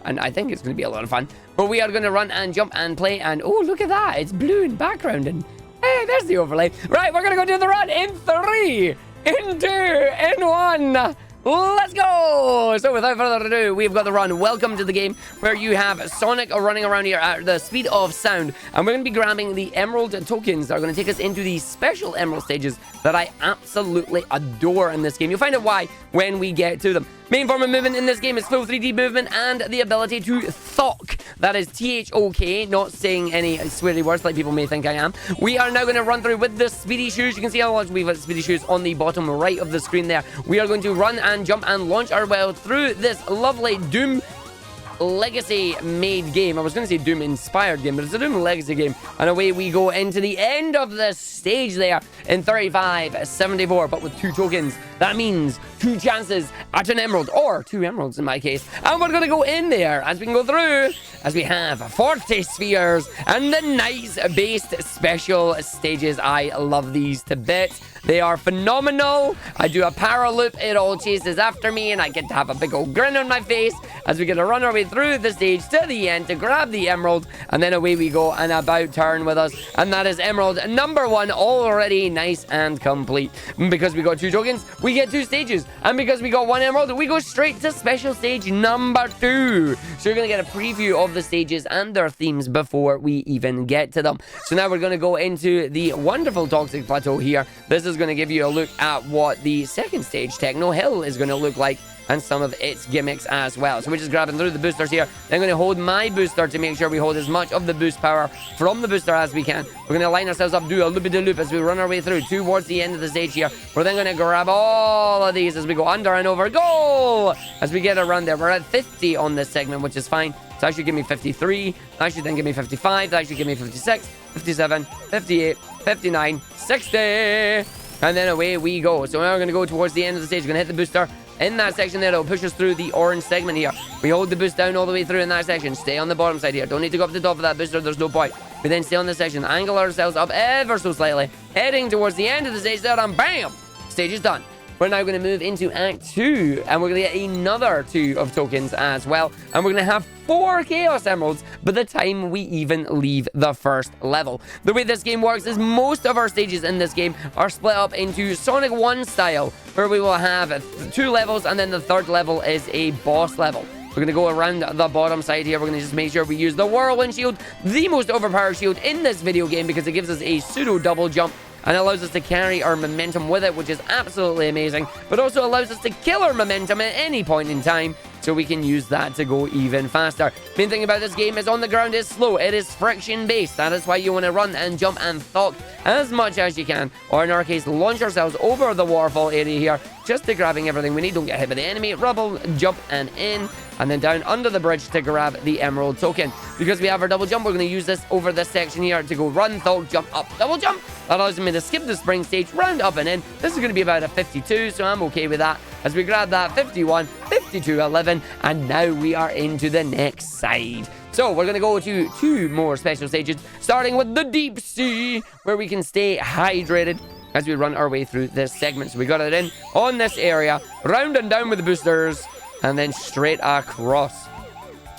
and I think it's going to be a lot of fun. But we are going to run and jump and play, and oh, look at that. It's blue in background, and hey, there's the overlay. Right, we're going to go do the run in 3, in 2, in 1. Let's go! So without further ado, we've got the run. Welcome to the game where you have Sonic running around here at the speed of sound. And we're going to be grabbing the emerald tokens that are going to take us into the special emerald stages that I absolutely adore in this game. You'll find out why when we get to them. Main form of movement in this game is full 3D movement and the ability to thok. That is T-H-O-K, not saying any sweary words like people may think I am. We are now going to run through with the speedy shoes. You can see how much we've got speedy shoes on the bottom right of the screen there. We are going to run and jump and launch our way through this lovely Doom Legacy made game. I was going to say Doom inspired game, but it's a Doom Legacy game. And away we go into the end of the stage there in 3574, but with 2 tokens. That means 2 chances at an emerald, or 2 emeralds in my case. And we're going to go in there as we can go through, as we have 40 spheres and the nice-based special stages. I love these to bits. They are phenomenal. I do a power loop, it all chases after me, and I get to have a big old grin on my face as we get to run our way through the stage to the end to grab the emerald, and then away we go, and about turn with us, and that is emerald number 1, already nice and complete. Because we got 2 tokens, we get 2 stages, and because we got 1 emerald, we go straight to special stage number 2. So you're going to get a preview of the stages and their themes before we even get to them. So now we're going to go into the wonderful Toxic Plateau here. This is going to give you a look at what the second stage, Techno Hill, is going to look like, and some of its gimmicks as well. So we're just grabbing through the boosters here. Then I'm going to hold my booster to make sure we hold as much of the boost power from the booster as we can. We're going to line ourselves up, do a loop-a-de-loop as we run our way through towards the end of the stage here. We're then going to grab all of these as we go under and over. Goal! As we get around there. We're at 50 on this segment, which is fine. So that should give me 53. That should then give me 55. That should give me 56, 57, 58, 59, 60. And then away we go. So now we're going to go towards the end of the stage. We're going to hit the booster. In that section there, it'll push us through the orange segment here. We hold the boost down all the way through in that section. Stay on the bottom side here. Don't need to go up to the top of that booster. There's no point. We then stay on this section. Angle ourselves up ever so slightly. Heading towards the end of the stage there, and bam! Stage is done. We're now going to move into Act 2, and we're going to get another 2 of tokens as well. And we're going to have 4 Chaos Emeralds by the time we even leave the first level. The way this game works is most of our stages in this game are split up into Sonic 1 style, where we will have 2 levels, and then the 3rd level is a boss level. We're going to go around the bottom side here. We're going to just make sure we use the Whirlwind Shield, the most overpowered shield in this video game, because it gives us a pseudo double jump and allows us to carry our momentum with it, which is absolutely amazing, but also allows us to kill our momentum at any point in time, so we can use that to go even faster. Main thing about this game is on the ground is slow. It is friction based. That is why you want to run and jump and thok as much as you can, or in our case, launch ourselves over the waterfall area here, just to grabbing everything we need. Don't get hit by the enemy. Rubble, jump and in, and then down under the bridge to grab the emerald token. Because we have our double jump, we're going to use this over this section here to go run, thok, jump, up, double jump. That allows me to skip the spring stage, round up and in. This is going to be about a 52, so I'm okay with that. As we grab that 51, 52, 11, and now we are into the next side. So we're going to go to 2 more special stages, starting with the deep sea, where we can stay hydrated as we run our way through this segment. So we got it in on this area, round and down with the boosters, and then straight across.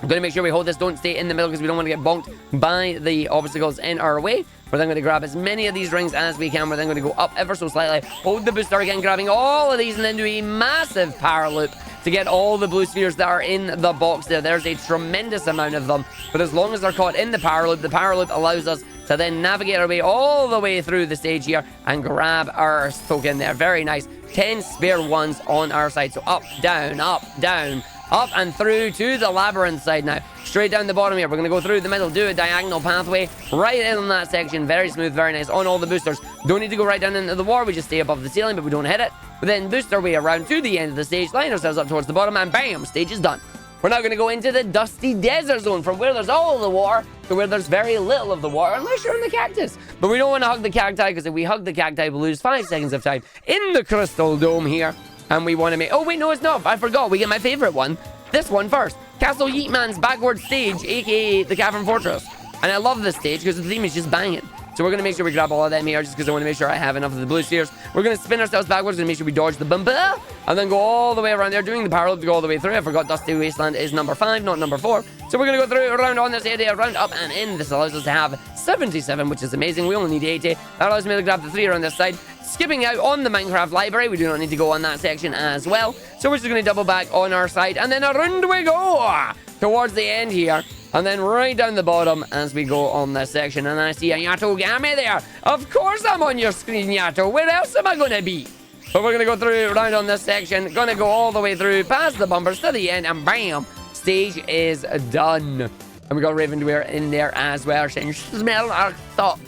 I'm going to make sure we hold this, don't stay in the middle, because we don't want to get bonked by the obstacles in our way. We're then going to grab as many of these rings as we can. We're then going to go up ever so slightly, hold the booster again, grabbing all of these, and then do a massive power loop to get all the blue spheres that are in the box there. There's a tremendous amount of them, but as long as they're caught in the power loop allows us to then navigate our way all the way through the stage here and grab our token there. Very nice. 10 spare ones on our side. So up, down, up, down, up and through to the labyrinth side now. Straight down the bottom here. We're going to go through the middle, do a diagonal pathway right in that section. Very smooth, very nice on all the boosters. Don't need to go right down into the wall. We just stay above the ceiling, but we don't hit it. We then boost our way around to the end of the stage, line ourselves up towards the bottom, and bam, stage is done. We're now going to go into the dusty desert zone, from where there's all the water to where there's very little of the water, unless you're in the cactus. But we don't want to hug the cacti, because if we hug the cacti, we'll lose 5 seconds of time in the crystal dome here. And we want to make... Oh, wait, no, it's not. I forgot. We get my favorite one. This one first. Castle Yeetman's backward stage, aka the Cavern Fortress. And I love this stage because the theme is just banging. So we're going to make sure we grab all of them here just because I want to make sure I have enough of the blue spheres. We're going to spin ourselves backwards and make sure we dodge the bumper and then go all the way around there, doing the power loop to go all the way through. I forgot Dusty Wasteland is number 5, not number 4. So we're going to go through around on this area, round up and in. This allows us to have 77, which is amazing. We only need 80. That allows me to grab the 3 around this side. Skipping out on the Minecraft library, we do not need to go on that section as well. So we're just going to double back on our side, and then around we go towards the end here. And then right down the bottom as we go on this section. And I see a Yato Gammy there. Of course I'm on your screen, Yato. Where else am I going to be? But we're going to go through around on this section. Going to go all the way through, past the bumpers to the end, and bam, stage is done. And we got Ravenweir in there as well, saying, smell our thoughts.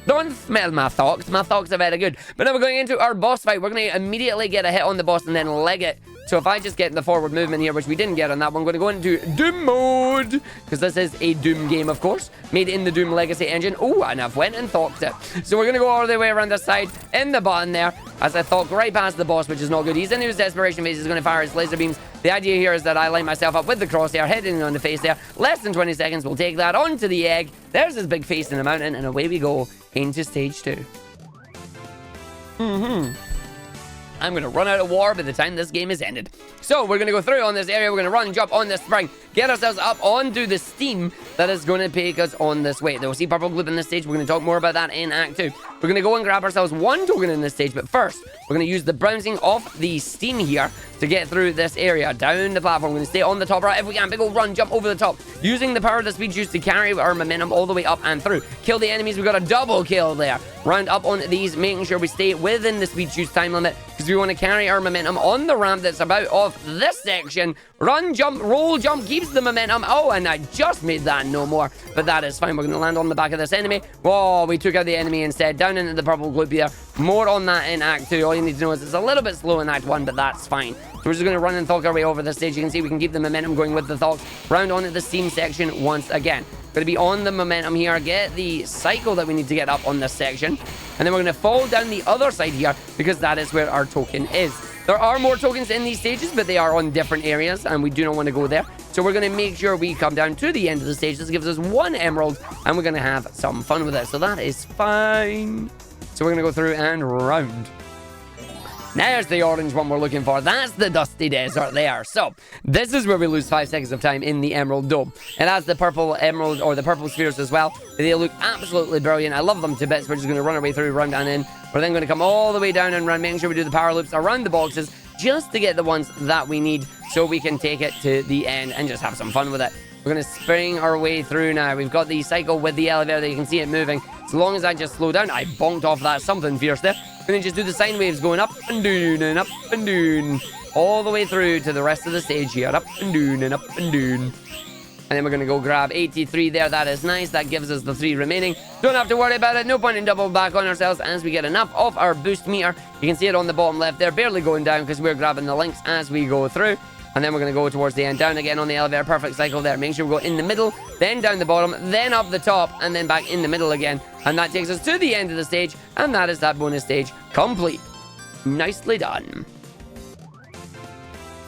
Don't smell my thoughts. My thoughts are very good. But now we're going into our boss fight. We're going to immediately get a hit on the boss and then leg it. So if I just get the forward movement here, which we didn't get on that one, I'm going to go into Doom mode. Because this is a Doom game, of course. Made in the Doom Legacy engine. Oh, and I've went and thought it. So we're going to go all the way around the side in the button there. As I thought right past the boss, which is not good. He's in his desperation phase. He's going to fire his laser beams. The idea here is that I line myself up with the crosshair, hitting on the face there. Less than 20 seconds. We'll take that onto the egg. There's his big face in the mountain. And away we go into stage 2. I'm going to run out of war by the time this game is ended. So we're going to go through on this area. We're going to run, jump on this spring, get ourselves up onto the steam that is going to take us on this way. We'll see purple gloop in this stage. We're going to talk more about that in Act 2. We're going to go and grab ourselves 1 token in this stage. But first, we're going to use the bouncing off the steam here to get through this area, down the platform. We're going to stay on the top right if we can. Big old run, jump over the top. Using the power of the speed juice to carry our momentum all the way up and through. Kill the enemies. We got a double kill there. Round up on these, making sure we stay within the speed juice time limit because we want to carry our momentum on the ramp that's about off this section. Run, jump, roll, jump, keeps the momentum. Oh, and I just made that no more, but that is fine. We're going to land on the back of this enemy. Whoa, we took out the enemy instead. Down into the purple gloop here. More on that in Act 2. All you need to know is it's a little bit slow in Act 1, but that's fine. So we're just going to run and thulk our way over this stage. You can see we can keep the momentum going with the thulk. Round onto the steam section once again. Going to be on the momentum here. Get the cycle that we need to get up on this section. And then we're going to fall down the other side here because that is where our token is. There are more tokens in these stages, but they are on different areas, and we do not want to go there. So we're going to make sure we come down to the end of the stage. This gives us 1 emerald, and we're going to have some fun with it. So that is fine. So we're going to go through and round. There's the orange one we're looking for. That's the Dusty Desert there. So this is where we lose 5 seconds of time in the Emerald Dome. It has the purple emerald or the purple spheres as well. They look absolutely brilliant. I love them to bits. We're just going to run our way through, round and in. We're then going to come all the way down and run, making sure we do the power loops around the boxes just to get the ones that we need so we can take it to the end and just have some fun with it. We're going to spring our way through now. We've got the cycle with the elevator that you can see it moving. As long as I just slow down, I bonked off that something fierce there. And then just do the sine waves going up and down and up and down. All the way through to the rest of the stage here. Up and down and up and down. And then we're going to go grab 83 there. That is nice. That gives us the 3 remaining. Don't have to worry about it. No point in double back on ourselves as we get enough of our boost meter. You can see it on the bottom left there. Barely going down because we're grabbing the links as we go through. And then we're going to go towards the end. Down again on the elevator. Perfect cycle there. Make sure we go in the middle. Then down the bottom. Then up the top. And then back in the middle again. And that takes us to the end of the stage. And that is that bonus stage complete. Nicely done.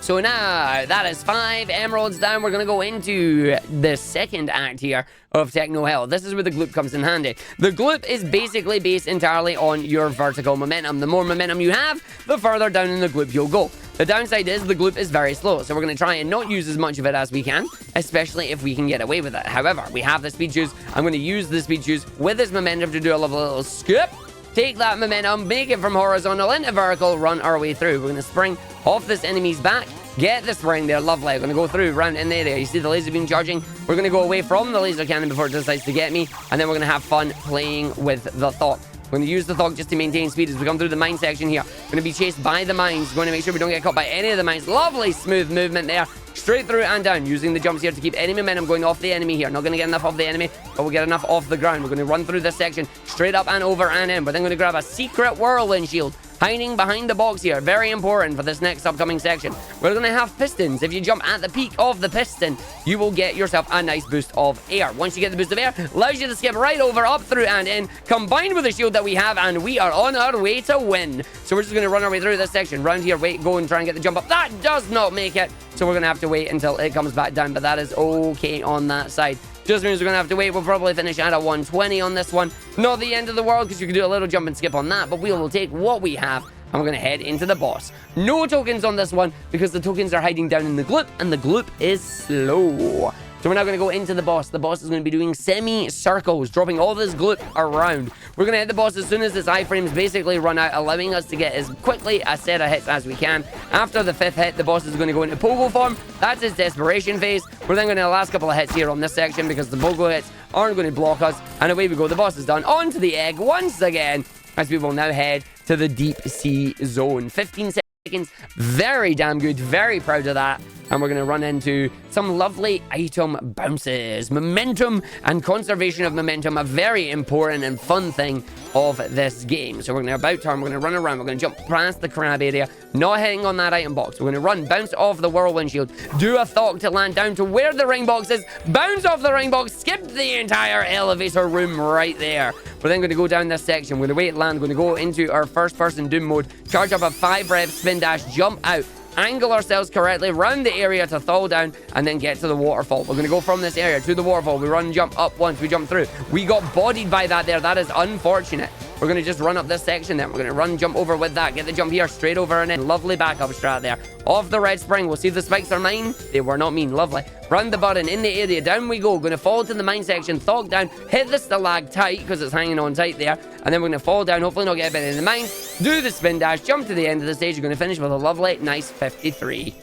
So now, that is 5 emeralds down. We're going to go into the second act here of Techno Hell. This is where the gloop comes in handy. The gloop is basically based entirely on your vertical momentum. The more momentum you have, the further down in the gloop you'll go. The downside is the gloop is very slow, so we're going to try and not use as much of it as we can, especially if we can get away with it. However, we have the speed juice. I'm going to use the speed juice with this momentum to do a little skip. Take that momentum, make it from horizontal into vertical, run our way through. We're going to spring off this enemy's back. Get the spring there, lovely. We're going to go through, round in there. You see the laser beam charging? We're going to go away from the laser cannon before it decides to get me. And then we're going to have fun playing with the thought. We're going to use the thought just to maintain speed as we come through the mine section here. We're going to be chased by the mines. We're going to make sure we don't get caught by any of the mines. Lovely smooth movement there. Straight through and down, using the jumps here to keep any momentum going off the enemy here. Not going to get enough off the enemy, but we'll get enough off the ground. We're going to run through this section, straight up and over and in. We're then going to grab a secret whirlwind shield, hiding behind the box here. Very important for this next upcoming section. We're going to have pistons. If you jump at the peak of the piston, you will get yourself a nice boost of air. Once you get the boost of air, allows you to skip right over, up through and in, combined with the shield that we have, and we are on our way to win. So we're just going to run our way through this section. Round here, wait, go and try and get the jump up. That does not make it. So we're going to have to wait until it comes back down, but that is okay on that side. Just means we're going to have to wait. We'll probably finish at a 120 on this one. Not the end of the world, because you can do a little jump and skip on that, but we will take what we have, and we're going to head into the boss. No tokens on this one, because the tokens are hiding down in the gloop, and the gloop is slow. So we're now going to go into the boss. The boss is going to be doing semi-circles, dropping all this gloop around. We're going to hit the boss as soon as its iframes basically run out, allowing us to get as quickly a set of hits as we can. After the 5th hit, the boss is going to go into pogo form. That's his desperation phase. We're then going to the last couple of hits here on this section, because the pogo hits aren't going to block us. And away we go. The boss is done. On to the egg once again, as we will now head to the deep sea zone. 15 seconds. Very damn good. Very proud of that. And we're going to run into some lovely item bounces. Momentum and conservation of momentum, a very important and fun thing of this game. So we're going to about turn, we're going to run around, we're going to jump past the crab area, not hitting on that item box. We're going to run, bounce off the whirlwind shield, do a thok to land down to where the ring box is, bounce off the ring box, skip the entire elevator room right there. We're then going to go down this section. We're going to wait land, we're going to go into our first person doom mode, charge up a 5 rev spin dash, jump out, angle ourselves correctly, round the area to thaw down, and then get to the waterfall. We're going to go from this area to the waterfall. We run and jump up once, we jump through. We got bodied by that there. That is unfortunate. We're going to just run up this section then. We're going to run, jump over with that. Get the jump here, straight over, and then lovely backup strat there. Off the red spring. We'll see if the spikes are mine. They were not mean. Lovely. Run the button in the area. Down we go. Going to fall to the mine section. Thok down. Hit the stalactite because it's hanging on tight there. And then we're going to fall down. Hopefully not get a bit in the mine. Do the spin dash. Jump to the end of the stage. You're going to finish with a lovely, nice 53.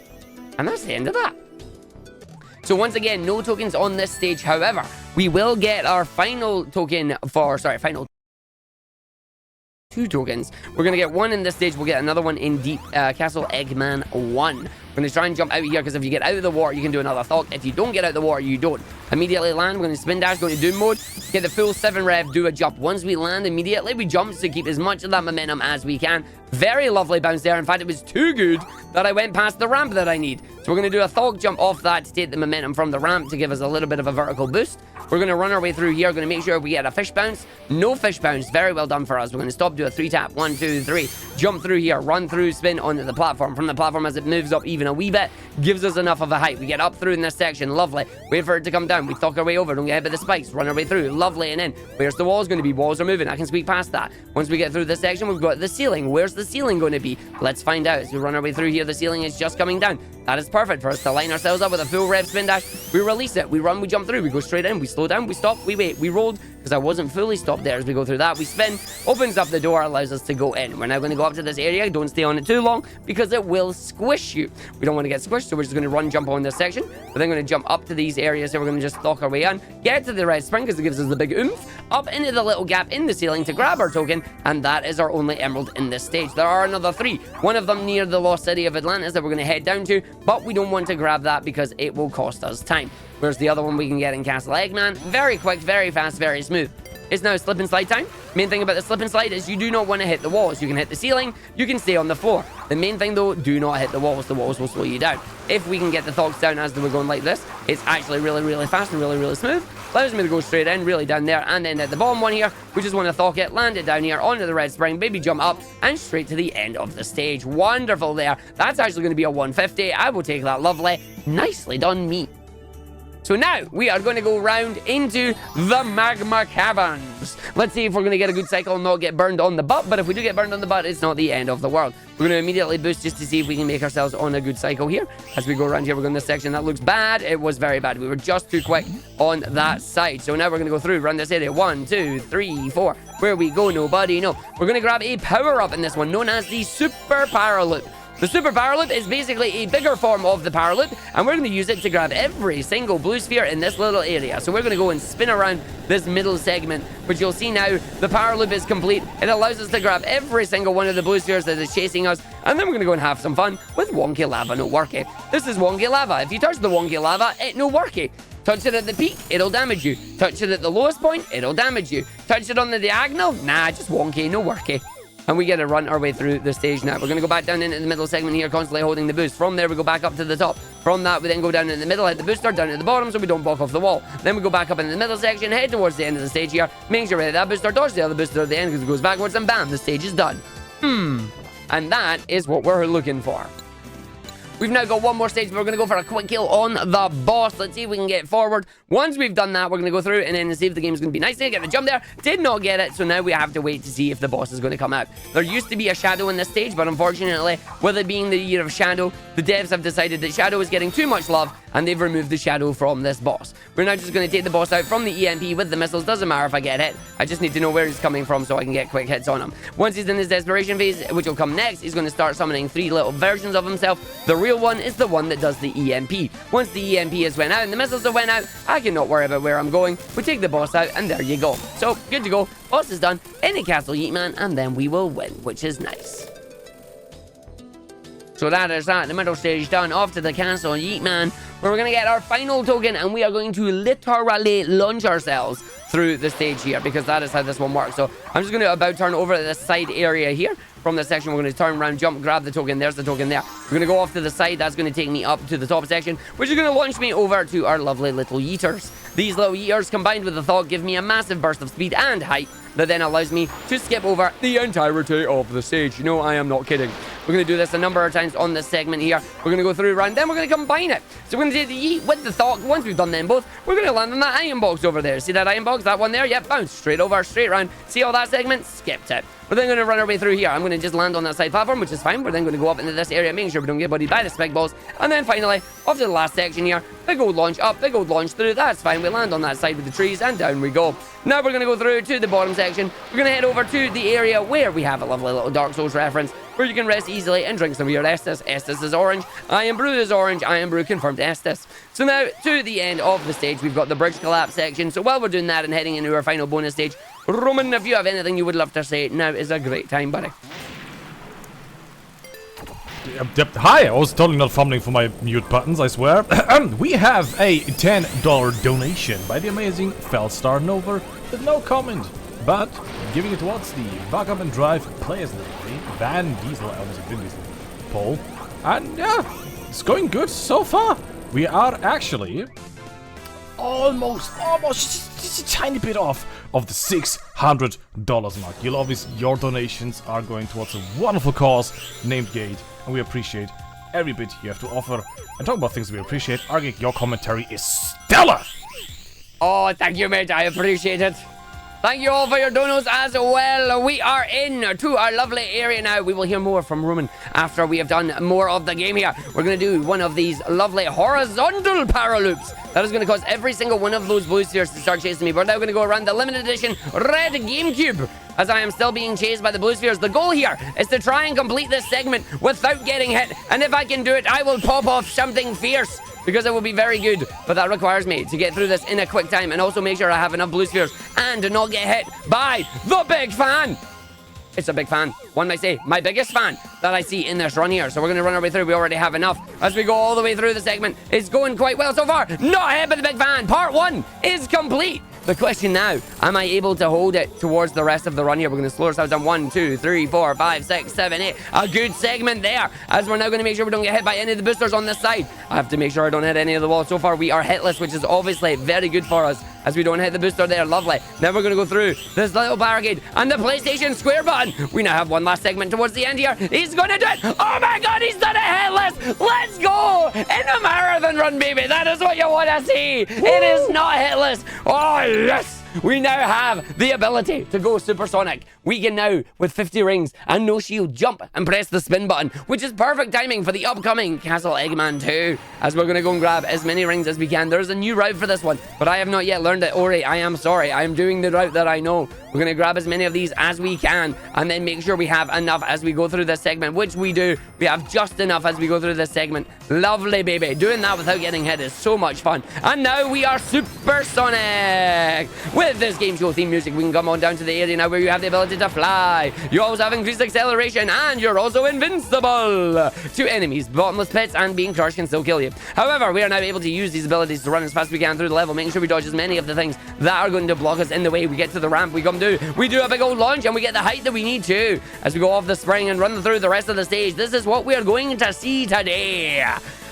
And that's the end of that. So once again, no tokens on this stage. However, we will get our final token for... Sorry, final 2 tokens. We're going to get 1 in this stage. We'll get another one in Deep Castle Eggman 1. We're going to try and jump out here, because if you get out of the water, you can do another thok. If you don't get out of the water, you don't. Immediately land. We're going to spin dash, go into doom mode, get the full 7 rev, do a jump. Once we land, immediately we jump to keep as much of that momentum as we can. Very lovely bounce there. In fact, it was too good that I went past the ramp that I need. So we're going to do a thok jump off that to take the momentum from the ramp to give us a little bit of a vertical boost. We're going to run our way through here. We're going to make sure we get a fish bounce. No fish bounce. Very well done for us. We're going to stop, do a 3 tap. 1, 2, 3. Jump through here. Run through, spin onto the platform. From the platform, as it moves up even a wee bit, gives us enough of a height. We get up through in this section. Lovely. Wait for it to come down. We thok our way over. Don't get hit by the spikes. Run our way through. Lovely. And then, where's the walls going to be? Walls are moving. I can squeak past that. Once we get through this section, we've got the ceiling. Where's the ceiling going to be? Let's find out. As we run our way through here, the ceiling is just coming down. That is perfect for us to line ourselves up with a full rev spin dash. We release it. We run, we jump through. We go straight in. We slow down. We stop. We wait. We rolled, because I wasn't fully stopped there. As we go through that, we spin. Opens up the door. Allows us to go in. We're now going to go up to this area. Don't stay on it too long, because it will squish you. We don't want to get squished, so we're just going to run, jump on this section. We're then going to jump up to these areas. So we're going to just thok our way in. Get to the red spring, because it gives us the big oomph. Up into the little gap in the ceiling to grab our token. And that is our only emerald in this stage. There are another 3. One of them near the lost city of Atlantis that we're going to head down to, but we don't want to grab that because it will cost us time. Whereas the other one we can get in Castle Eggman. Very quick, very fast, very smooth. It's now slip and slide time. Main thing about the slip and slide is you do not want to hit the walls. You can hit the ceiling, you can stay on the floor. The main thing though, do not hit the walls. The walls will slow you down. If we can get the thoks down as we're going like this, it's actually really, really fast and really, really smooth. Allows me to go straight in, really down there, and then at the bottom one here, we just want to thok it, land it down here onto the red spring, baby jump up, and straight to the end of the stage. Wonderful there. That's actually going to be a 150. I will take that. Lovely. Nicely done, me. So now we are going to go round into the magma caverns. Let's see if we're going to get a good cycle and not get burned on the butt. But if we do get burned on the butt, it's not the end of the world. We're going to immediately boost just to see if we can make ourselves on a good cycle here. As we go around here, we're going to this section. That looks bad. It was very bad. We were just too quick on that side. So now we're going to go through, run this area. 1, 2, 3, 4. Where we go, nobody know. We're going to grab a power-up in this one, known as the Super Power Loop. The Super Power Loop is basically a bigger form of the Power Loop, and we're going to use it to grab every single blue sphere in this little area. So we're going to go and spin around this middle segment, which you'll see now the Power Loop is complete. It allows us to grab every single one of the blue spheres that is chasing us, and then we're going to go and have some fun with Wonky Lava no Worky. This is Wonky Lava. If you touch the Wonky Lava, it no worky. Touch it at the peak, it'll damage you. Touch it at the lowest point, it'll damage you. Touch it on the diagonal, nah, just wonky, no worky. And we get to run our way through the stage now. We're going to go back down into the middle segment here, constantly holding the boost. From there, we go back up to the top. From that, we then go down in the middle, hit the booster, down at the bottom, so we don't block off the wall. Then we go back up in the middle section, head towards the end of the stage here. Make sure we hit that booster, dodge the other booster at the end, because it goes backwards, and bam, the stage is done. And that is what we're looking for. We've now got one more stage, but we're going to go for a quick kill on the boss. Let's see if we can get forward. Once we've done that, we're going to go through and then see if the game's going to be nice. Get the jump there. Did not get it, so now we have to wait to see if the boss is going to come out. There used to be a shadow in this stage, but unfortunately, with it being the year of shadow, the devs have decided that shadow is getting too much love, and they've removed the shadow from this boss. We're now just going to take the boss out from the EMP with the missiles. Doesn't matter if I get hit. I just need to know where he's coming from so I can get quick hits on him. Once he's in his desperation phase, which will come next, he's going to start summoning 3 little versions of himself. The real one is the one that does the EMP. Once the EMP has went out and the missiles have went out, I cannot worry about where I'm going. We take the boss out and there you go. So, good to go. Boss is done. Any castle Yeet Man, and then we will win, which is nice. So that is that. The middle stage done. Off to the castle Yeet Man, where we're going to get our final token, and we are going to literally launch ourselves through the stage here, because that is how this one works. So I'm just going to about turn over to this side area here. From this section, we're going to turn around, jump, grab the token. There's the token there. We're going to go off to the side. That's going to take me up to the top section, which is going to launch me over to our lovely little yeeters. These little yeeters, combined with the thought, give me a massive burst of speed and height that then allows me to skip over the entirety of the stage. You know, I am not kidding. We're going to do this a number of times on this segment here. We're going to go through around, then we're going to combine it. So we're going to take the yeet with the thought. Once we've done them both, we're going to land on that iron box over there. See that iron box? That one there? Yep, bounce straight over, straight around. See all that segment? Skipped it. We're then going to run our way through here. I'm going to just land on that side platform, which is fine. We're then going to go up into this area, making sure we don't get bodied by the spec balls. And then finally, off to the last section here. Big old launch up, big old launch through. That's fine. We land on that side with the trees, and down we go. Now we're going to go through to the bottom section. We're going to head over to the area where we have a lovely little Dark Souls reference, where you can rest easily and drink some of your Estus. Estus is orange. Iron Brew is orange. Iron Brew confirmed Estus. So now, to the end of the stage, we've got the bridge collapse section. So while we're doing that and heading into our final bonus stage, Roman, if you have anything you would love to say, now is a great time, buddy. Hi, I was totally not fumbling for my mute buttons, I swear. We have a $10 donation by the amazing Felstar Nova with no comment, but giving it towards the Back Up and Drive Players League, Van Diesel, I almost Vin Diesel poll. And yeah, it's going good so far. We are actually almost just a tiny bit off of the $600 mark. You'll obviously, your donations are going towards a wonderful cause named Gate, and we appreciate every bit you have to offer. And talk about things we appreciate, Argick, your commentary is stellar! Oh, thank you, mate. I appreciate it. Thank you all for your donos as well. We are in to our lovely area now. We will hear more from Roman after we have done more of the game here. We're going to do one of these lovely horizontal paraloops. That is going to cause every single one of those blue spheres to start chasing me. We're now going to go around the limited edition red GameCube, as I am still being chased by the blue spheres. The goal here is to try and complete this segment without getting hit. And if I can do it, I will pop off something fierce, because it will be very good. But that requires me to get through this in a quick time and also make sure I have enough blue spheres and not get hit by the big fan. It's a big fan. One might say, my biggest fan that I see in this run here. So we're going to run our way through. We already have enough as we go all the way through the segment. It's going quite well so far. Not hit by the big fan. Part 1 is complete. The question now, am I able to hold it towards the rest of the run here? We're going to slow ourselves down. 1, 2, 3, 4, 5, 6, 7, 8. A good segment there, as we're now going to make sure we don't get hit by any of the boosters on this side. I have to make sure I don't hit any of the walls. So far, we are hitless, which is obviously very good for us, as we don't hit the booster there. Lovely. Now we're going to go through this little barricade and the PlayStation Square button. We now have one last segment towards the end here. He's going to do it. Oh my God, he's done it hitless. Let's go in a marathon run, baby. That is what you want to see. It is not hitless. Oh, yes. We now have the ability to go supersonic. We can now, with 50 rings and no shield, jump and press the spin button, which is perfect timing for the upcoming Castle Eggman 2, as we're going to go and grab as many rings as we can. There's a new route for this one, but I have not yet learned it. Ori, I am sorry. I am doing the route that I know. We're going to grab as many of these as we can, and then make sure we have enough as we go through this segment, which we do. We have just enough as we go through this segment. Lovely, baby. Doing that without getting hit is so much fun. And now we are supersonic. With this game show theme music, we can come on down to the area now where you have the ability to fly. You also have increased acceleration, and you're also invincible to enemies. Bottomless pits and being crushed can still kill you. However, we are now able to use these abilities to run as fast as we can through the level, making sure we dodge as many of the things that are going to block us in the way. We get to the ramp, we do a big old launch, and we get the height that we need to as we go off the spring and run through the rest of the stage. This is what we are going to see today.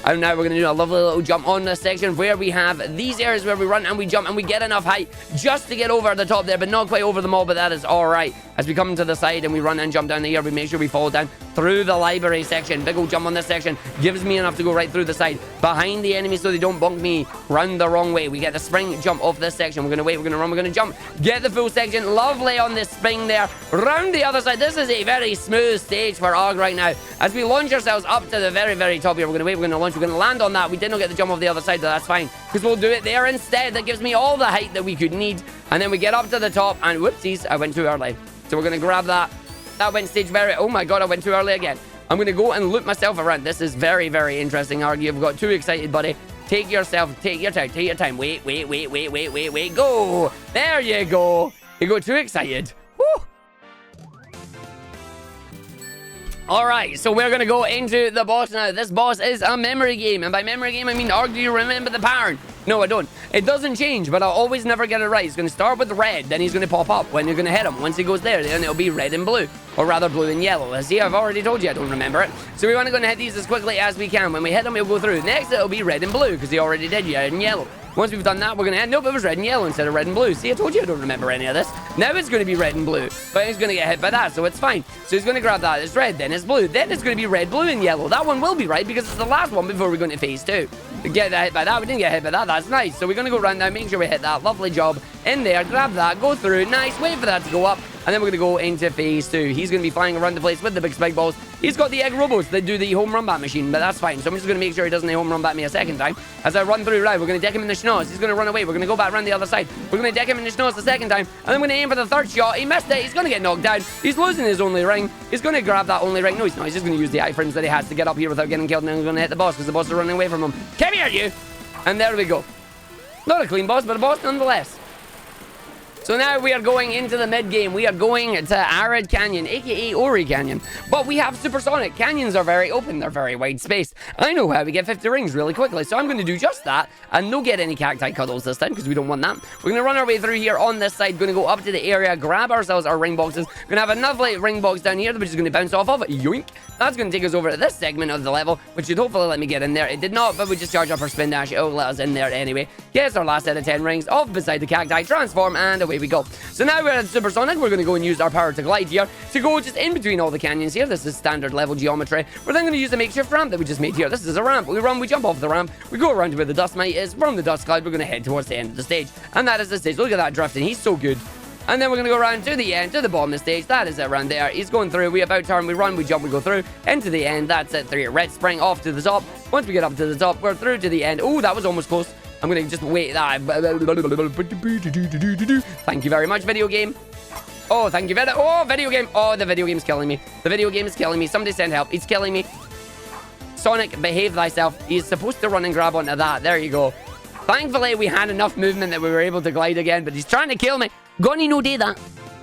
And now we're going to do a lovely little jump on this section where we have these areas where we run and we jump and we get enough height just to get over the top there, but not quite over them all, but that is all right. As we come to the side and we run and jump down here, we make sure we fall down through the library section. Big old jump on this section gives me enough to go right through the side behind the enemy so they don't bonk me round the wrong way. We get the spring jump off this section. We're going to wait, we're going to run, we're going to jump, get the full section. Lovely on this spring there. Round the other side. This is a very smooth stage for Arg right now. As we launch ourselves up to the very, very top here, we're going to wait, we're going to launch, we're going to land on that. We did not get the jump off the other side, but that's fine because we'll do it there instead. That gives me all the height that we could need. And then we get up to the top and whoopsies, I went too early. So we're going to grab that. That went stage very... Oh my god, I went too early again. I'm going to go and loop myself around. This is very, very interesting, Arg. You've got too excited, buddy. Take your time. Take your time. Wait. Go. There you go. You got too excited. Woo. Alright, so we're going to go into the boss now. This boss is a memory game. And by memory game, I mean, Arg, do you remember the pattern? No, I don't. It doesn't change, but I'll always never get it right. It's going to start with red, then he's going to pop up when you're going to hit him. Once he goes there, then it'll be red and blue. Or rather, blue and yellow. See, I've already told you I don't remember it. So we want to go and hit these as quickly as we can. When we hit him, he'll go through. Next, it'll be red and blue, because he already did red and yellow. Once we've done that, we're going to hit... Nope, it was red and yellow instead of red and blue. See, I told you I don't remember any of this. Now it's going to be red and blue. But he's going to get hit by that, so it's fine. So he's going to grab that. It's red, then it's blue. Then it's going to be red, blue, and yellow. That one will be right, because it's the last one before we go into phase 2. We get hit by that. We didn't get hit by that. That's nice. So we're going to go around now, make sure we hit that. Lovely job. In there, grab that, go through. Nice. Wait for that to go up. And then we're going to go into phase 2. He's going to be flying around the place with the big spike balls. He's got the egg robots that do the home run bat machine, but that's fine. So I'm just going to make sure he doesn't home run bat me a second time. As I run through, right, we're going to deck him in the schnoz. He's going to run away. We're going to go back around the other side. We're going to deck him in the schnoz the second time. And then we're going to aim for the third shot. He missed it. He's going to get knocked down. He's losing his only ring. He's going to grab that only ring. No, he's not. He's just going to use the iframes that he has to get up here without getting killed. And then he's going to hit the boss because the boss is running away from him. Come here, you! And there we go. Not a clean boss, but a boss nonetheless. So now we are going into the mid-game. We are going to Arid Canyon, aka Ori Canyon. But we have Supersonic. Canyons are very open. They're very wide spaced. I know how we get 50 rings really quickly. So I'm going to do just that. And no get any cacti cuddles this time because we don't want that. We're going to run our way through here on this side. Going to go up to the area, grab ourselves our ring boxes. We're going to have another ring box down here, which is going to bounce off of. Yoink. That's going to take us over to this segment of the level, which should hopefully let me get in there. It did not, but we just charge up our spin dash. It'll let us in there anyway. Get our last set of 10 rings off beside the cacti, transform, and away we go. So now we're at Supersonic. We're going to go and use our power to glide here to go just in between all the canyons here. This is standard level geometry. We're then going to use a makeshift ramp that we just made here. This is a ramp. We run, we jump off the ramp. We go around to where the dust mite is. From the dust cloud, we're going to head towards the end of the stage. And that is the stage. Look at that drifting. He's so good. And then we're going to go around to the end, to the bottom of the stage. That is it around there. He's going through. We about turn, we run, we jump, we go through. Into the end. That's it. 3 red spring off to the top. Once we get up to the top, we're through to the end. Oh, that was almost close. I'm going to just wait that. Thank you very much, video game. Oh, thank you very much. Oh, video game. Oh, the video game's killing me. The video game is killing me. Somebody send help. He's killing me. Sonic, behave thyself. He's supposed to run and grab onto that. There you go. Thankfully, we had enough movement that we were able to glide again, but he's trying to kill me. Gonna no do that.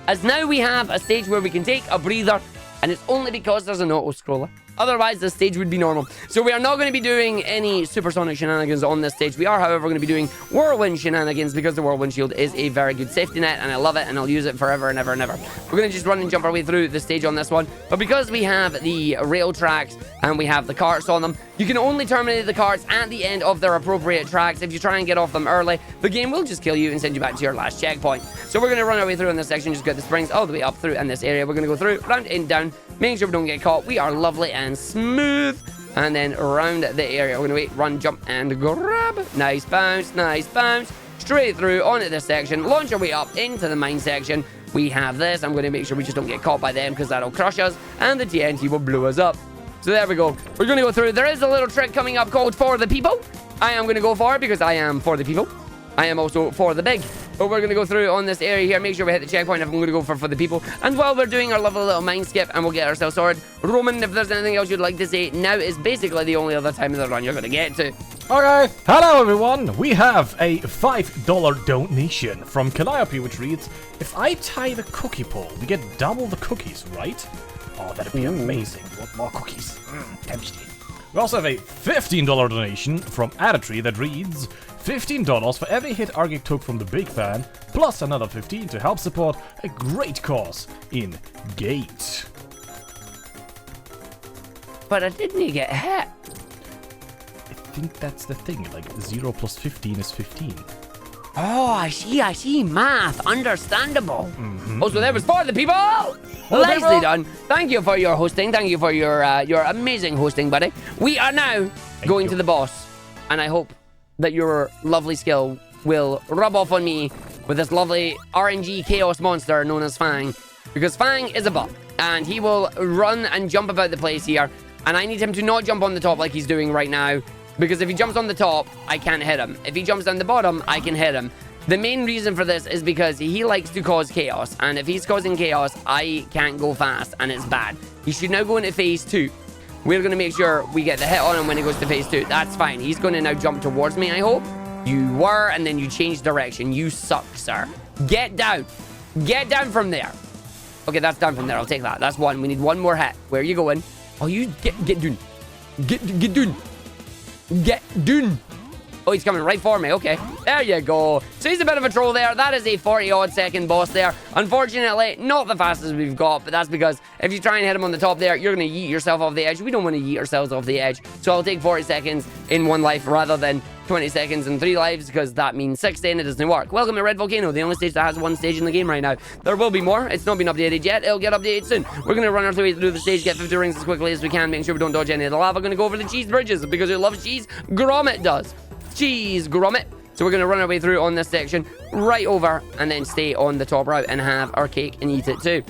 As now we have a stage where we can take a breather, and it's only because there's an auto-scroller. Otherwise, the stage would be normal. So we are not going to be doing any supersonic shenanigans on this stage. We are, however, going to be doing whirlwind shenanigans because the whirlwind shield is a very good safety net, and I love it, and I'll use it forever and ever and ever. We're going to just run and jump our way through the stage on this one. But because we have the rail tracks and we have the carts on them, you can only terminate the carts at the end of their appropriate tracks. If you try and get off them early, the game will just kill you and send you back to your last checkpoint. So we're going to run our way through in this section, just get the springs all the way up through in this area. We're going to go through, round and down, making sure we don't get caught. We are lovely and smooth. And then around the area, we're going to wait, run, jump, and grab. Nice bounce, straight through onto this section, launch our way up into the mine section. We have this. I'm going to make sure we just don't get caught by them because that'll crush us, and the TNT will blow us up. So there we go. We're going to go through. There is a little trick coming up called For the People. I am going to go for it because I am for the people. I am also for the big. But we're going to go through on this area here. Make sure we hit the checkpoint if I'm going to go for the people. And while we're doing our lovely little mine skip, and we'll get ourselves sorted. Roman, if there's anything else you'd like to say, now is basically the only other time in the run you're going to get to. Okay, hello everyone. We have a $5 donation from Calliope, which reads, if I tie the cookie pole, we get double the cookies, right? Oh, that'd be amazing. Want more cookies? Tempting. We also have a $15 donation from Addertree that reads, $15 for every hit Argick took from the big fan, plus another 15 to help support a great cause in Gate. But I didn't get hit. I think that's the thing. Like 0 plus 15 is 15. Oh, I see. Math. Understandable. Oh, so that was for the people. Nicely done. Thank you for your hosting. Thank you for your amazing hosting, buddy. We are now going to the boss. And I hope that your lovely skill will rub off on me with this lovely RNG chaos monster known as Fang. Because Fang is a bot. And he will run and jump about the place here. And I need him to not jump on the top like he's doing right now. Because if he jumps on the top, I can't hit him. If he jumps down the bottom, I can hit him. The main reason for this is because he likes to cause chaos. And if he's causing chaos, I can't go fast. And it's bad. He should now go into phase 2. We're going to make sure we get the hit on him when he goes to phase 2. That's fine. He's going to now jump towards me, I hope. You were, and then you changed direction. You suck, sir. Get down. Get down from there. Okay, that's down from there. I'll take that. That's one. We need one more hit. Where are you going? Oh, you get down. Get down. Get down. Oh, he's coming right for me. Okay, there you go. So he's a bit of a troll there. That is a 40-odd second boss there. Unfortunately, not the fastest we've got, but that's because if you try and hit him on the top there, you're going to yeet yourself off the edge. We don't want to yeet ourselves off the edge. So I'll take 40 seconds in 1 life rather than 20 seconds and 3 lives, because that means 60 and it doesn't work. Welcome to Red Volcano, the only stage that has 1 stage in the game right now. There will be more. It's not been updated yet. It'll get updated soon. We're going to run our way through the stage, get 50 rings as quickly as we can, make sure we don't dodge any of the lava. We're going to go over the cheese bridges because who loves cheese? Gromit does. Cheese grommet. So we're going to run our way through on this section, right over, and then stay on the top route and have our cake and eat it too.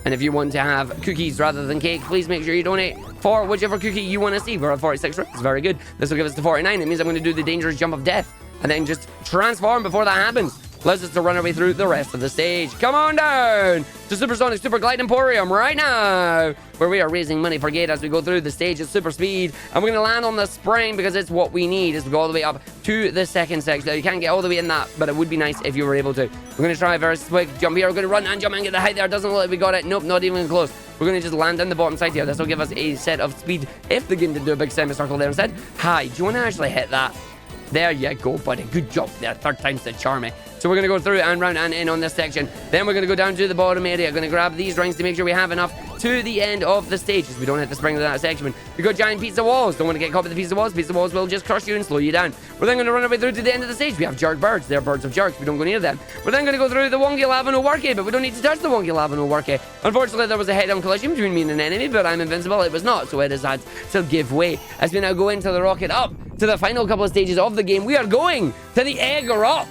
And if you want to have cookies rather than cake, please make sure you donate for whichever cookie you want to see. We're at 46 rings. Very good. This will give us to 49. It means I'm going to do the dangerous jump of death and then just transform before that happens. Allows us to run our way through the rest of the stage. Come on down to Supersonic Super Glide Emporium right now, where we are raising money for Gate as we go through the stage at super speed. And we're going to land on the spring because it's what we need as we go all the way up to the second section. Now, you can't get all the way in that, but it would be nice if you were able to. We're going to try a very quick jump here. We're going to run and jump and get the height there. Doesn't look like we got it. Nope, not even close. We're going to just land on the bottom side here. This will give us a set of speed if the game did do a big semicircle there instead. Hi, do you want to actually hit that? There you go, buddy. Good job there. 3rd time's the charm. So we're going to go through and round and in on this section. Then we're going to go down to the bottom area. Going to grab these rings to make sure we have enough to the end of the stage. Because we don't hit the spring of that section. We've got giant pizza walls. Don't want to get caught with the pizza walls. Pizza walls will just crush you and slow you down. We're then going to run our way through to the end of the stage. We have jerk birds. They're birds of jerks. We don't go near them. We're then going to go through the wonky lava no worky, but we don't need to touch the wonky lava no worky. Unfortunately, there was a head-on collision between me and an enemy, but I'm invincible. It was not, so it has had to give way. As we now go into the rocket up to the final couple of stages of the game, we are going to the Egg Rock.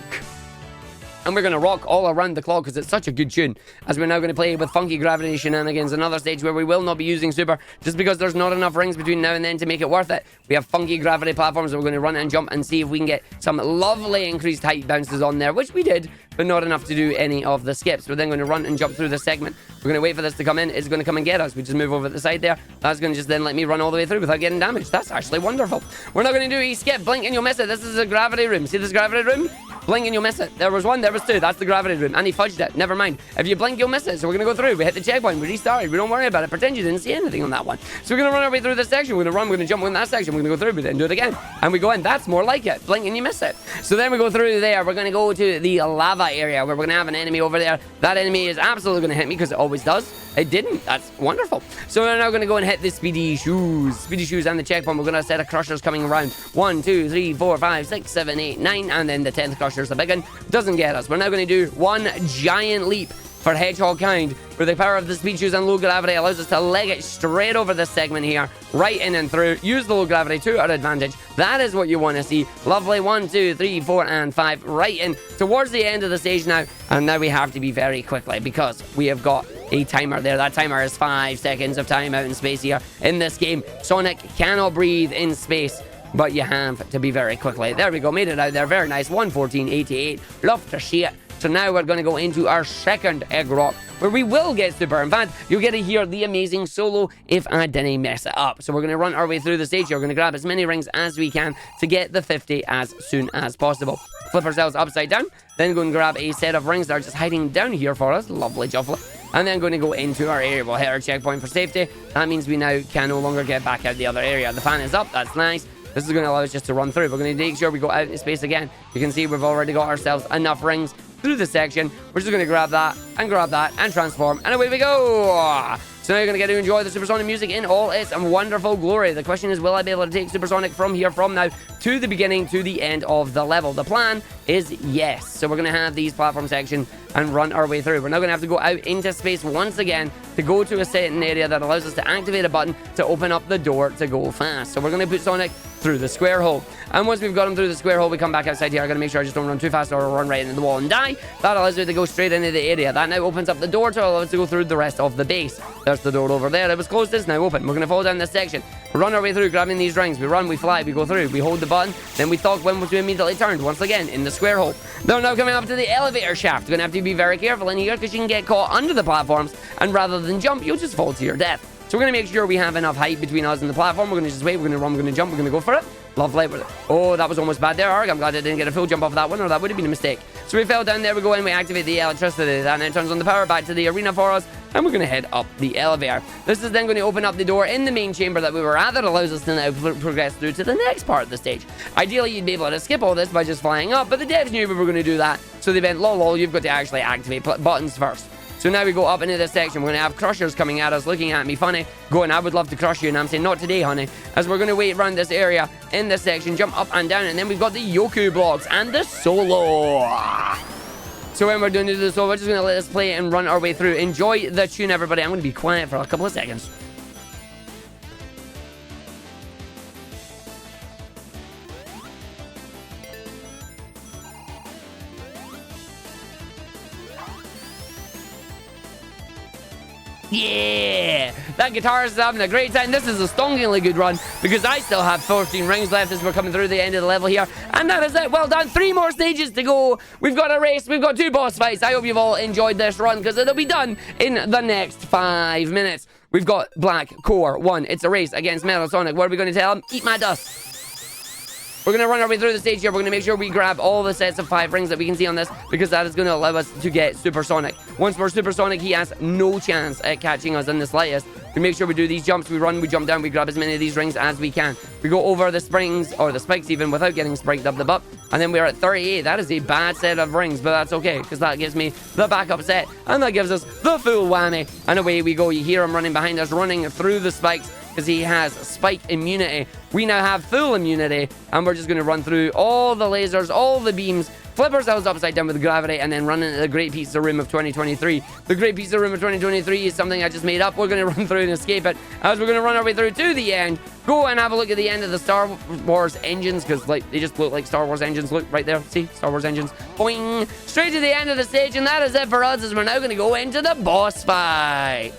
And we're going to rock all around the clock because it's such a good tune. As we're now going to play with funky gravity shenanigans. Another stage where we will not be using super just because there's not enough rings between now and then to make it worth it. We have funky gravity platforms that we're going to run and jump and see if we can get some lovely increased height bounces on there, which we did, but not enough to do any of the skips. We're then going to run and jump through this segment. We're going to wait for this to come in. It's going to come and get us. We just move over to the side there. That's going to just then let me run all the way through without getting damaged. That's actually wonderful. We're not going to do a skip. Blink and you'll miss it. This is a gravity room. See this gravity room? Blink and you'll miss it. There was 1, there was 2. That's the gravity room. And he fudged it. Never mind. If you blink, you'll miss it. So we're going to go through. We hit the checkpoint. We restarted. We don't worry about it. Pretend you didn't see anything on that one. So we're going to run our way through this section. We're going to run. We're going to jump in that section. We're going to go through. We then do it again. And we go in. That's more like it. Blink and you miss it. So then we go through there. We're going to go to the lava area where we're going to have an enemy over there. That enemy is absolutely going to hit me because it always does. It didn't. That's wonderful. So we're now going to go and hit the speedy shoes. Speedy shoes and the checkpoint. We're going to have a set of crushers coming around. 1, 2, 3, 4, 5, 6, 7, 8, 9. And then the 10th crusher's the big one. Doesn't get us. We're now going to do one giant leap for hedgehog kind, where the power of the speed shoes and low gravity allows us to leg it straight over this segment here, right in and through. Use the low gravity to our advantage. That is what you want to see. Lovely. 1, 2, 3, 4, and 5. Right in towards the end of the stage now. And now we have to be very quickly because we have got a timer there. That timer is 5 seconds of time out in space here in this game. Sonic cannot breathe in space, but you have to be very quickly. There we go. Made it out there. Very nice. 1:14.88. Love to see it. So now we're going to go into our second egg rock, where we will get super. In fact, you'll get to hear the amazing solo if I didn't mess it up. So we're going to run our way through the stage here. We're going to grab as many rings as we can to get the 50 as soon as possible. Flip ourselves upside down, then go and grab a set of rings that are just hiding down here for us. Lovely juffle. And then going to go into our area. We'll hit our checkpoint for safety. That means we now can no longer get back out the other area. The fan is up. That's nice. This is going to allow us just to run through. We're going to make sure we go out in space again. You can see we've already got ourselves enough rings through the section. We're just going to grab that and transform, and away we go. So now you're going to get to enjoy the supersonic music in all its wonderful glory. The question is, will I be able to take supersonic from here, from now, to the beginning, to the end of the level? The plan is yes. So we're going to have these platform section and run our way through. We're now going to have to go out into space once again to go to a certain area that allows us to activate a button to open up the door to go fast. So we're going to put Sonic through the square hole. And once we've got him through the square hole, we come back outside here. I got to make sure I just don't run too fast or run right into the wall and die. That allows me to go straight into the area. That now opens up the door to allow us to go through the rest of the base. There's the door over there. It was closed. It's now open. We're going to fall down this section. We run our way through, grabbing these rings. We run, we fly, we go through. We hold the button. Then we thought when we immediately turned once again in the square hole. They're now coming up to the elevator shaft. You're going to have to be very careful in here because you can get caught under the platforms. And rather than jump, you'll just fall to your death. So we're going to make sure we have enough height between us and the platform. We're going to just wait. We're going to run. We're going to jump. We're going to go for it. Lovely. Oh, that was almost bad there, Arg. I'm glad I didn't get a full jump off that one, or that would have been a mistake. So we fell down there. We go in. We activate the electricity. That now turns on the power back to the arena for us. And we're going to head up the elevator. This is then going to open up the door in the main chamber that we were at. That allows us to now progress through to the next part of the stage. Ideally, you'd be able to skip all this by just flying up, but the devs knew we were going to do that. So they went, lol, you've got to actually activate buttons first. So now we go up into this section. We're going to have crushers coming at us, looking at me funny, going, I would love to crush you. And I'm saying, not today, honey. As we're going to wait around this area in this section, jump up and down. And then we've got the Yoku blocks and the solo. So when we're doing the solo, we're just going to let us play and run our way through. Enjoy the tune, everybody. I'm going to be quiet for a couple of seconds. Yeah! That guitarist is having a great time. This is a stoningly good run because I still have 14 rings left as we're coming through the end of the level here. And that is it. Well done. 3 more stages to go. We've got a race. We've got 2 boss fights. I hope you've all enjoyed this run because it'll be done in the next 5 minutes. We've got Black Core 1. It's a race against Metal Sonic. What are we going to tell him? Eat my dust. We're going to run our way through the stage here. We're going to make sure we grab all the sets of 5 rings that we can see on this because that is going to allow us to get Supersonic. Once we're Supersonic, he has no chance at catching us in the slightest. We make sure we do these jumps. We run, we jump down, we grab as many of these rings as we can. We go over the springs, or the spikes even, without getting spiked up the butt. And then we're at 38. That is a bad set of rings, but that's okay because that gives me the backup set. And that gives us the full whammy. And away we go. You hear him running behind us, running through the spikes, because he has spike immunity. We now have full immunity, and we're just going to run through all the lasers, all the beams, flip ourselves upside down with gravity, and then run into the Great Pizza Room of 2023. The Great Pizza Room of 2023 is something I just made up. We're going to run through and escape it, as we're going to run our way through to the end. Go and have a look at the end of the Star Wars engines, because like they just look like Star Wars engines. Look right there. See? Star Wars engines. Boing! Straight to the end of the stage, and that is it for us, as we're now going to go into the boss fight.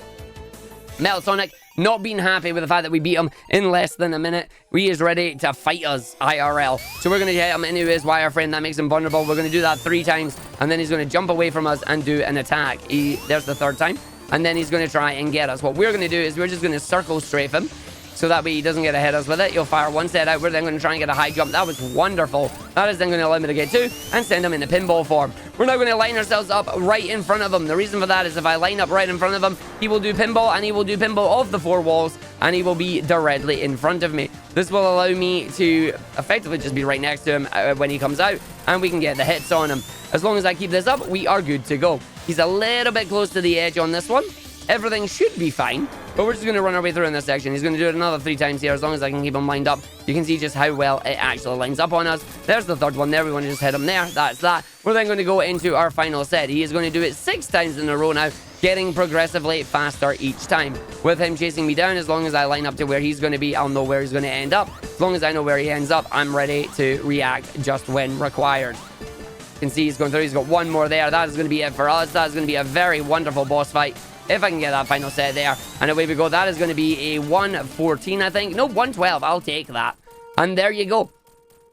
Metal Sonic, not being happy with the fact that we beat him in less than a minute. He is ready to fight us IRL. So we're going to hit him into his wireframe. That makes him vulnerable. We're going to do that 3 times. And then he's going to jump away from us and do an attack. There's the 3rd time. And then he's going to try and get us. What we're going to do is we're just going to circle strafe him. So that way he doesn't get ahead of us with it. He'll fire 1 set out. We're then going to try and get a high jump. That was wonderful. That is then going to allow me to get 2 and send him into pinball form. We're now going to line ourselves up right in front of him. The reason for that is if I line up right in front of him, he will do pinball, and he will do pinball off the 4 walls, and he will be directly in front of me. This will allow me to effectively just be right next to him when he comes out, and we can get the hits on him. As long as I keep this up, we are good to go. He's a little bit close to the edge on this one. Everything should be fine, but we're just going to run our way through in this section. He's going to do it another 3 times here, as long as I can keep him lined up. You can see just how well it actually lines up on us. There's the 3rd one there. We want to just hit him there. That's that. We're then going to go into our final set. He is going to do it 6 times in a row now, getting progressively faster each time. With him chasing me down, as long as I line up to where he's going to be, I'll know where he's going to end up. As long as I know where he ends up, I'm ready to react just when required. You can see he's going through. He's got 1 more there. That is going to be it for us. That is going to be a very wonderful boss fight. If I can get that final set there. And away we go. That is going to be a 114, I think. No, 112. I'll take that. And there you go.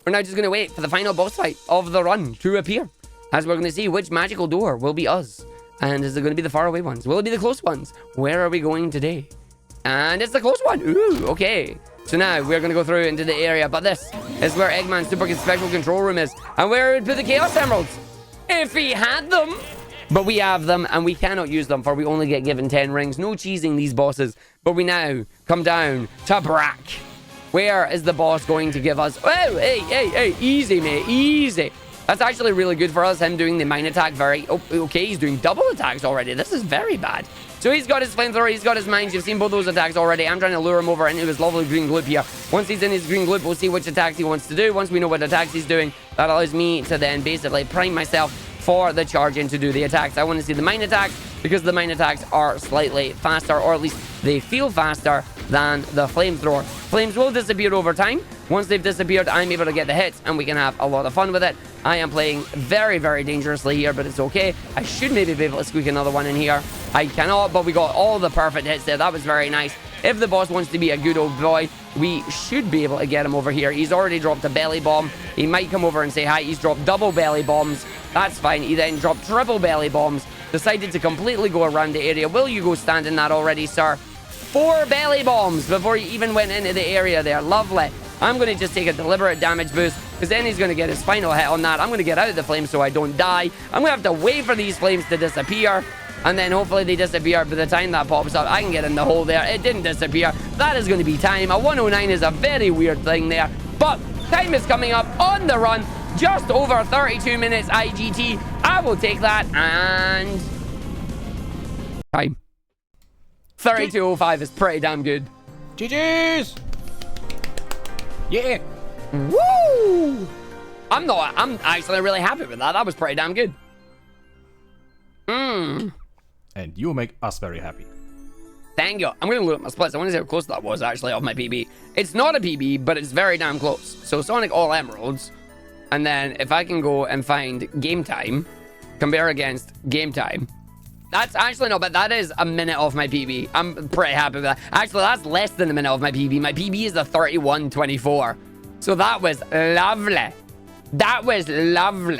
We're now just going to wait for the final boss fight of the run to appear. As we're going to see which magical door will be us. And is it going to be the faraway ones? Will it be the close ones? Where are we going today? And it's the close one. Ooh, okay. So now we're going to go through into the area. But this is where Eggman's super special control room is. And where would put the Chaos Emeralds? If he had them. But we have them, and we cannot use them, for we only get given 10 rings. No cheesing these bosses. But we now come down to Brack. Where is the boss going to give us? Oh, hey, easy, mate, easy. That's actually really good for us, him doing the mine attack very... Oh, okay, he's doing double attacks already. This is very bad. So he's got his flamethrower, he's got his mines. You've seen both those attacks already. I'm trying to lure him over into his lovely green gloop here. Once he's in his green gloop, we'll see which attacks he wants to do. Once we know what attacks he's doing, that allows me to then basically prime myself for the charge in to do the attacks. I want to see the mine attacks because the mine attacks are slightly faster, or at least they feel faster than the flamethrower. Flames will disappear over time. Once they've disappeared, I'm able to get the hits and we can have a lot of fun with it. I am playing very, very dangerously here, but it's okay. I should maybe be able to squeak another one in here. I cannot, but we got all the perfect hits there. That was very nice. If the boss wants to be a good old boy, we should be able to get him over here. He's already dropped a belly bomb. He might come over and say hi. He's dropped double belly bombs. That's fine. He then dropped triple belly bombs. Decided to completely go around the area. Will you go stand in that already, sir? 4 belly bombs before he even went into the area there. Lovely. I'm going to just take a deliberate damage boost, because then he's going to get his final hit on that. I'm going to get out of the flames so I don't die. I'm going to have to wait for these flames to disappear, and then hopefully they disappear. By the time that pops up, I can get in the hole there. It didn't disappear. That is going to be time. A 109 is a very weird thing there, but time is coming up on the run. Just over 32 minutes IGT. I will take that, and time. 32:05 is pretty damn good. GG's! Yeah! Woo! I'm actually really happy with that. That was pretty damn good. And you make us very happy. Thank you. I'm going to look at my splits. I want to see how close that was actually of my PB. It's not a PB, but it's very damn close. So Sonic All Emeralds. And then if I can go and find game time, compare against game time. That's actually not bad. That is a minute off my PB. I'm pretty happy with that. Actually, that's less than a minute off my PB. My PB is a 31:24. So that was lovely. That was lovely.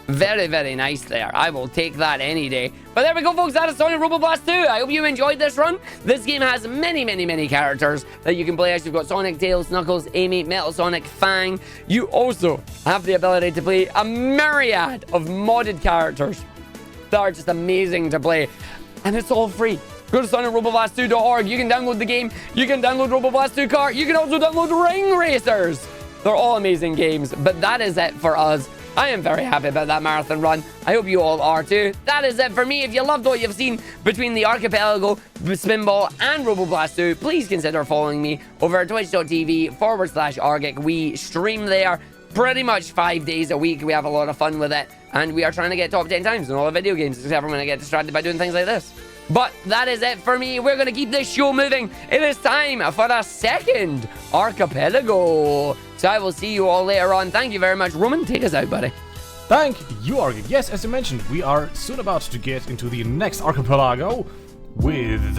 Very, very nice there. I will take that any day. But there we go, folks. That is Sonic Robo Blast 2. I hope you enjoyed this run. This game has many, many, many characters that you can play as. You've got Sonic, Tails, Knuckles, Amy, Metal Sonic, Fang. You also have the ability to play a myriad of modded characters that are just amazing to play, and it's all free. Go to sonicroboblast2.org. You can download the game. You can download Robo Blast 2 Kart. You can also download Ring Racers. They're all amazing games, but that is it for us. I am very happy about that marathon run. I hope you all are too. That is it for me. If you loved what you've seen between the Archipelago, Spinball, and Robo Blast 2, please consider following me over at twitch.tv/Argick. We stream there pretty much 5 days a week. We have a lot of fun with it, and we are trying to get top 10 times in all the video games, except for when I get distracted by doing things like this. But that is it for me. We're going to keep this show moving. It is time for the second Archipelago. So I will see you all later on. Thank you very much. Roman, take us out, buddy. Thank you, Argick. Yes, as you mentioned, we are soon about to get into the next Archipelago with